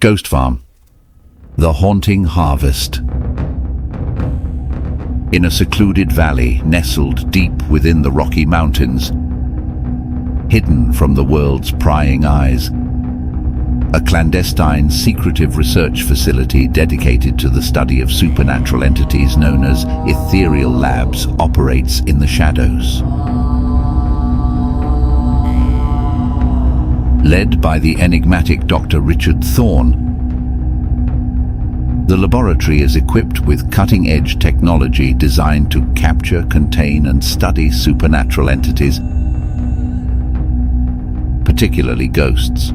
Ghost Farm. The haunting harvest. In a secluded valley nestled deep within the Rocky Mountains, hidden from the world's prying eyes, a clandestine, secretive research facility dedicated to the study of supernatural entities known as Ethereal Labs operates in the shadows. Led by the enigmatic Dr. Richard Thorne, the laboratory is equipped with cutting-edge technology designed to capture, contain, and study supernatural entities, particularly ghosts.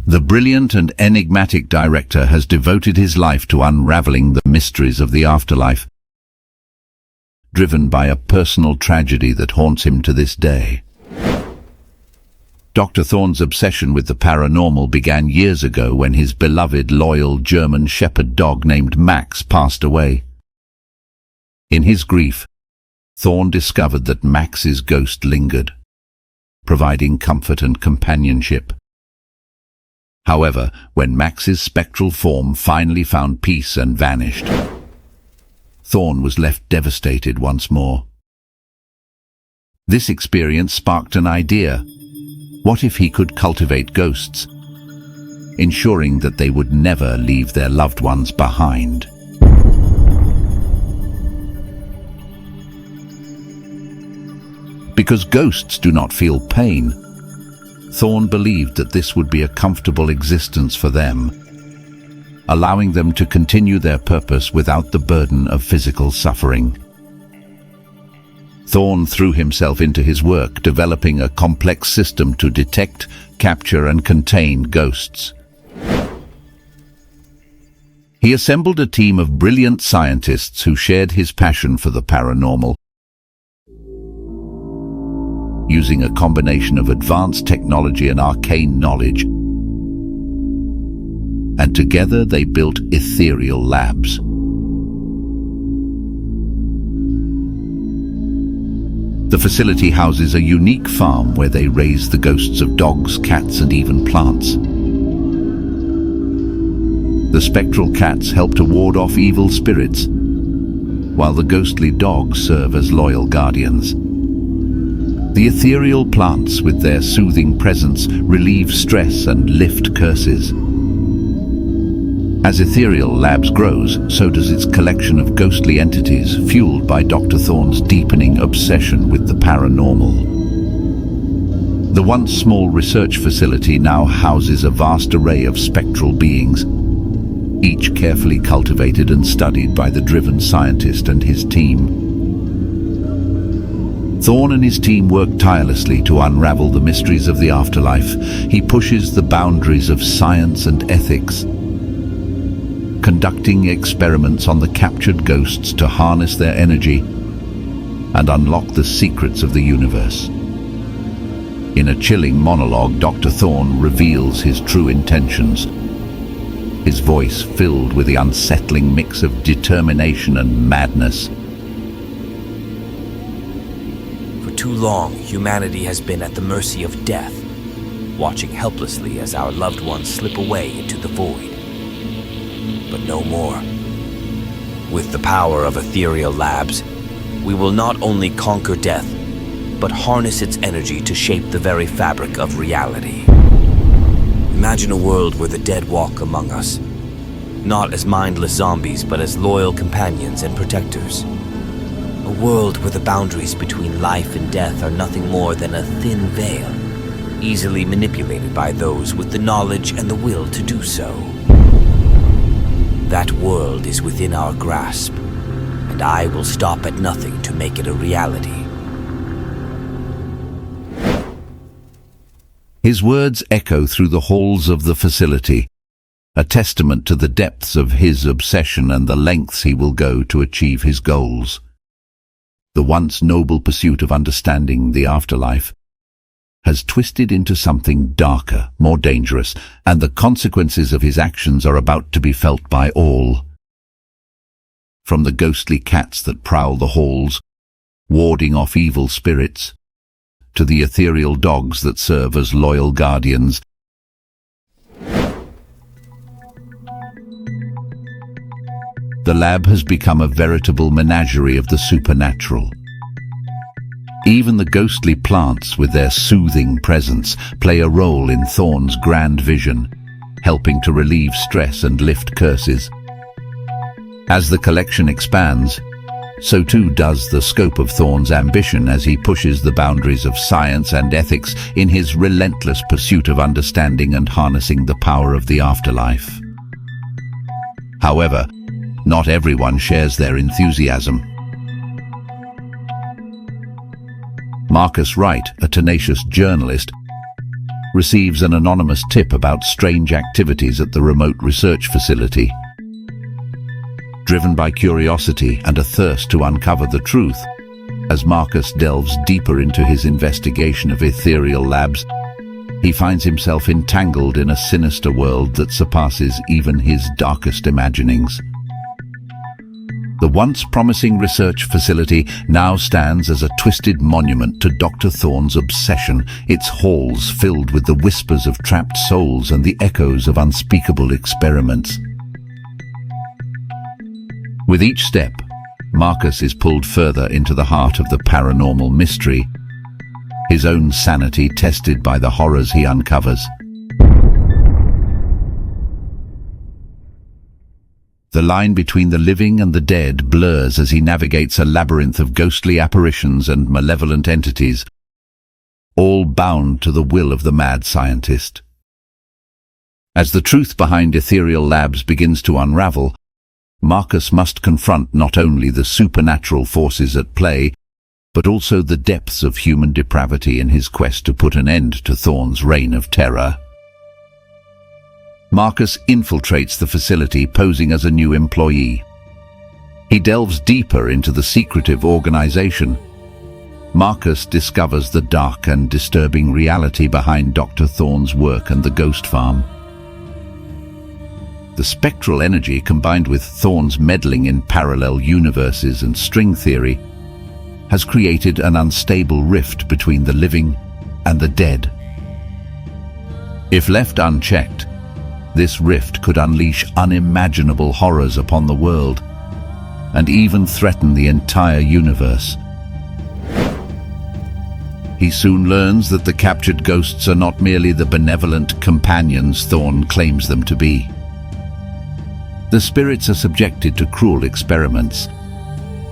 The brilliant and enigmatic director has devoted his life to unraveling the mysteries of the afterlife, driven by a personal tragedy that haunts him to this day. Dr. Thorne's obsession with the paranormal began years ago when his beloved, loyal German shepherd dog named Max passed away. In his grief, Thorne discovered that Max's ghost lingered, providing comfort and companionship. However, when Max's spectral form finally found peace and vanished, Thorne was left devastated once more. This experience sparked an idea. What if he could cultivate ghosts, ensuring that they would never leave their loved ones behind? Because ghosts do not feel pain, Thorne believed that this would be a comfortable existence for them, allowing them to continue their purpose without the burden of physical suffering. Thorne threw himself into his work, developing a complex system to detect, capture, and contain ghosts. He assembled a team of brilliant scientists who shared his passion for the paranormal, using a combination of advanced technology and arcane knowledge. And together they built Ethereal Labs. The facility houses a unique farm where they raise the ghosts of dogs, cats, and even plants. The spectral cats help to ward off evil spirits, while the ghostly dogs serve as loyal guardians. The ethereal plants, with their soothing presence, relieve stress and lift curses. As Ethereal Labs grows, so does its collection of ghostly entities, fueled by Dr. Thorne's deepening obsession with the paranormal. The once small research facility now houses a vast array of spectral beings, each carefully cultivated and studied by the driven scientist and his team. Thorne and his team work tirelessly to unravel the mysteries of the afterlife. He pushes the boundaries of science and ethics, conducting experiments on the captured ghosts to harness their energy and unlock the secrets of the universe. In a chilling monologue, Dr. Thorne reveals his true intentions, his voice filled with the unsettling mix of determination and madness. Too long, humanity has been at the mercy of death, watching helplessly as our loved ones slip away into the void. But no more. With the power of Ethereal Labs, we will not only conquer death, but harness its energy to shape the very fabric of reality. Imagine a world where the dead walk among us, not as mindless zombies, but as loyal companions and protectors. A world where the boundaries between life and death are nothing more than a thin veil, easily manipulated by those with the knowledge and the will to do so. That world is within our grasp, and I will stop at nothing to make it a reality. His words echo through the halls of the facility, a testament to the depths of his obsession and the lengths he will go to achieve his goals. The once noble pursuit of understanding the afterlife has twisted into something darker, more dangerous, and the consequences of his actions are about to be felt by all. From the ghostly cats that prowl the halls, warding off evil spirits, to the ethereal dogs that serve as loyal guardians, the lab has become a veritable menagerie of the supernatural. Even the ghostly plants with their soothing presence play a role in Thorn's grand vision, helping to relieve stress and lift curses. As the collection expands, so too does the scope of Thorn's ambition as he pushes the boundaries of science and ethics in his relentless pursuit of understanding and harnessing the power of the afterlife. However, not everyone shares their enthusiasm. Marcus Wright, a tenacious journalist, receives an anonymous tip about strange activities at the remote research facility. Driven by curiosity and a thirst to uncover the truth, as Marcus delves deeper into his investigation of Ethereal labs, he finds himself entangled in a sinister world that surpasses even his darkest imaginings. The once promising research facility now stands as a twisted monument to Dr. Thorn's obsession, its halls filled with the whispers of trapped souls and the echoes of unspeakable experiments. With each step, Marcus is pulled further into the heart of the paranormal mystery, his own sanity tested by the horrors he uncovers. The line between the living and the dead blurs as he navigates a labyrinth of ghostly apparitions and malevolent entities, all bound to the will of the mad scientist. As the truth behind Ethereal labs begins to unravel, Marcus must confront not only the supernatural forces at play, but also the depths of human depravity in his quest to put an end to Thorn's reign of terror. Marcus infiltrates the facility posing as a new employee. He delves deeper into the secretive organization. Marcus discovers the dark and disturbing reality behind Dr. Thorn's work and the ghost farm. The spectral energy combined with Thorn's meddling in parallel universes and string theory has created an unstable rift between the living and the dead. If left unchecked, this rift could unleash unimaginable horrors upon the world and even threaten the entire universe. He soon learns that the captured ghosts are not merely the benevolent companions Thorn claims them to be. The spirits are subjected to cruel experiments,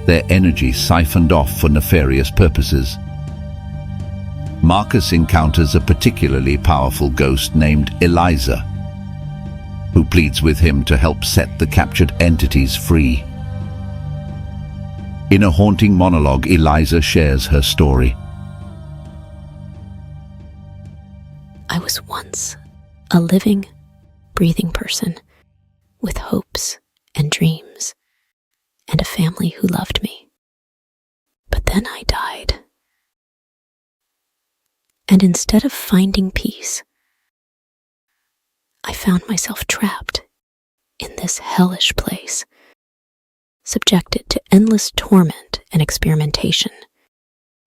their energy siphoned off for nefarious purposes. Marcus encounters a particularly powerful ghost named Eliza, who pleads with him to help set the captured entities free. In a haunting monologue, Eliza shares her story. I was once a living, breathing person with hopes and dreams and a family who loved me. But then I died. And instead of finding peace, I found myself trapped in this hellish place, subjected to endless torment and experimentation.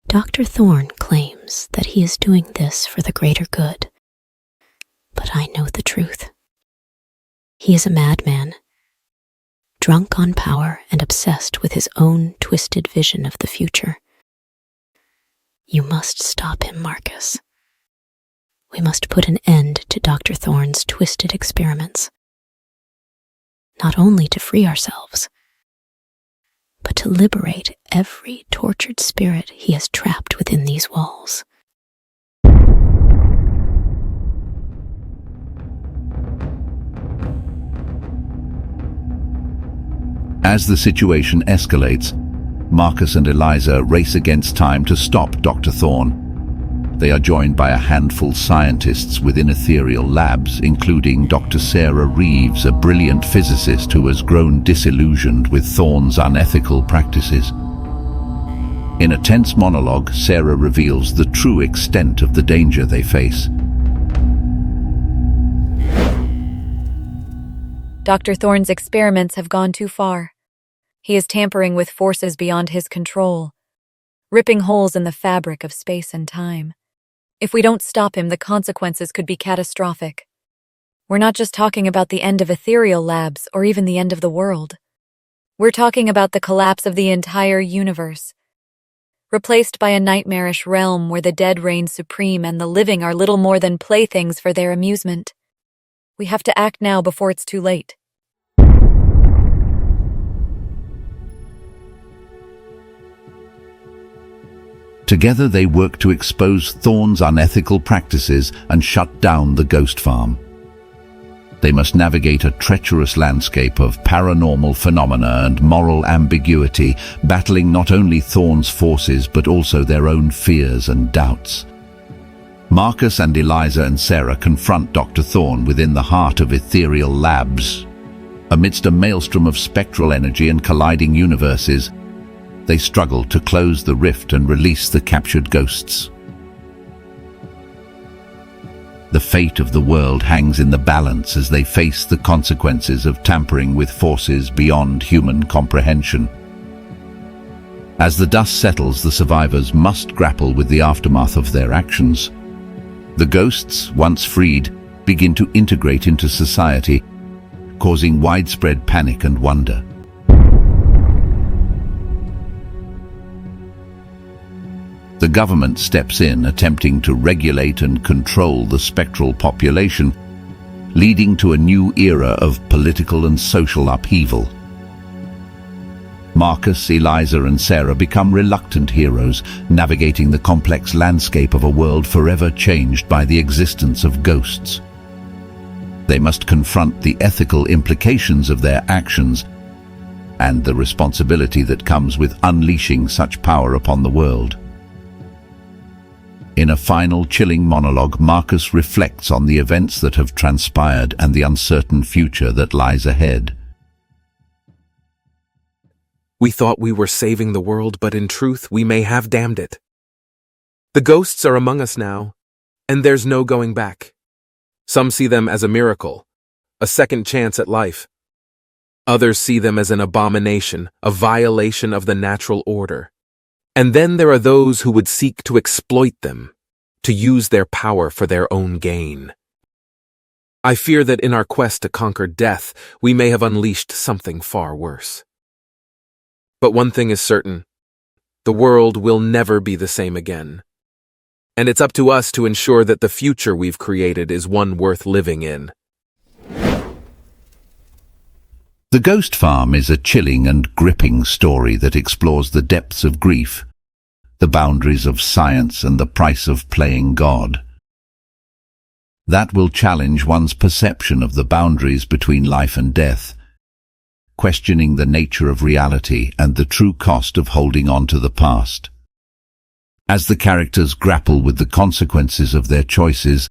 Dr. Thorn claims that he is doing this for the greater good, but I know the truth. He is a madman, drunk on power and obsessed with his own twisted vision of the future. You must stop him, Marcus. We must put an end to Dr. Thorn's twisted experiments, not only to free ourselves, but to liberate every tortured spirit he has trapped within these walls. As the situation escalates, Marcus and Eliza race against time to stop Dr. Thorn. They are joined by a handful of scientists within Ethereal labs, including Dr. Sarah Reeves, a brilliant physicist who has grown disillusioned with Thorn's unethical practices. In a tense monologue, Sarah reveals the true extent of the danger they face. Dr. Thorne's experiments have gone too far. He is tampering with forces beyond his control, ripping holes in the fabric of space and time. If we don't stop him, the consequences could be catastrophic. We're not just talking about the end of Ethereal labs or even the end of the world. We're talking about the collapse of the entire universe, replaced by a nightmarish realm where the dead reign supreme and the living are little more than playthings for their amusement. We have to act now before it's too late. Together they work to expose Thorne's unethical practices and shut down the ghost farm. They must navigate a treacherous landscape of paranormal phenomena and moral ambiguity, battling not only Thorne's forces but also their own fears and doubts. Marcus and Eliza and Sarah confront Dr. Thorne within the heart of Ethereal labs. Amidst a maelstrom of spectral energy and colliding universes, they struggle to close the rift and release the captured ghosts. The fate of the world hangs in the balance as they face the consequences of tampering with forces beyond human comprehension. As the dust settles, the survivors must grapple with the aftermath of their actions. The ghosts, once freed, begin to integrate into society, causing widespread panic and wonder. The government steps in, attempting to regulate and control the spectral population, leading to a new era of political and social upheaval. Marcus, Eliza, and Sarah become reluctant heroes, navigating the complex landscape of a world forever changed by the existence of ghosts. They must confront the ethical implications of their actions and the responsibility that comes with unleashing such power upon the world. In a final chilling monologue, Marcus reflects on the events that have transpired and the uncertain future that lies ahead. We thought we were saving the world, but in truth, we may have damned it. The ghosts are among us now, and there's no going back. Some see them as a miracle, a second chance at life. Others see them as an abomination, a violation of the natural order. And then there are those who would seek to exploit them, to use their power for their own gain. I fear that in our quest to conquer death, we may have unleashed something far worse. But one thing is certain, the world will never be the same again. And it's up to us to ensure that the future we've created is one worth living in. The Ghost Farm is a chilling and gripping story that explores the depths of grief, the boundaries of science, and the price of playing God. That will challenge one's perception of the boundaries between life and death, questioning the nature of reality and the true cost of holding on to the past. As the characters grapple with the consequences of their choices,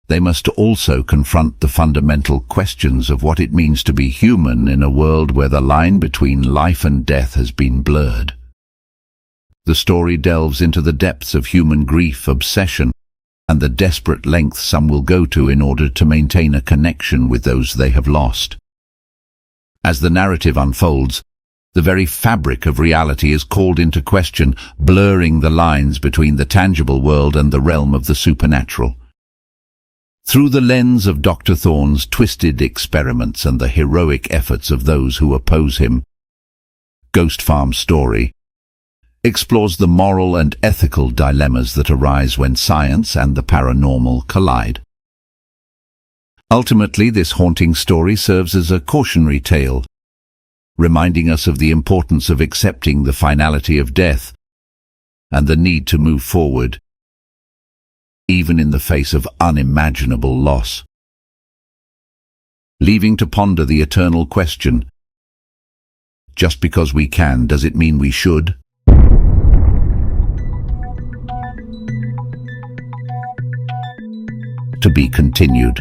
they must also confront the fundamental questions of what it means to be human in a world where the line between life and death has been blurred. The story delves into the depths of human grief, obsession, and the desperate lengths some will go to in order to maintain a connection with those they have lost. As the narrative unfolds, the very fabric of reality is called into question, blurring the lines between the tangible world and the realm of the supernatural. Through the lens of Dr. Thorne's twisted experiments and the heroic efforts of those who oppose him, Ghost Farm's story explores the moral and ethical dilemmas that arise when science and the paranormal collide. Ultimately, this haunting story serves as a cautionary tale, reminding us of the importance of accepting the finality of death and the need to move forward, even in the face of unimaginable loss. Leaving to ponder the eternal question, just because we can, does it mean we should? To be continued.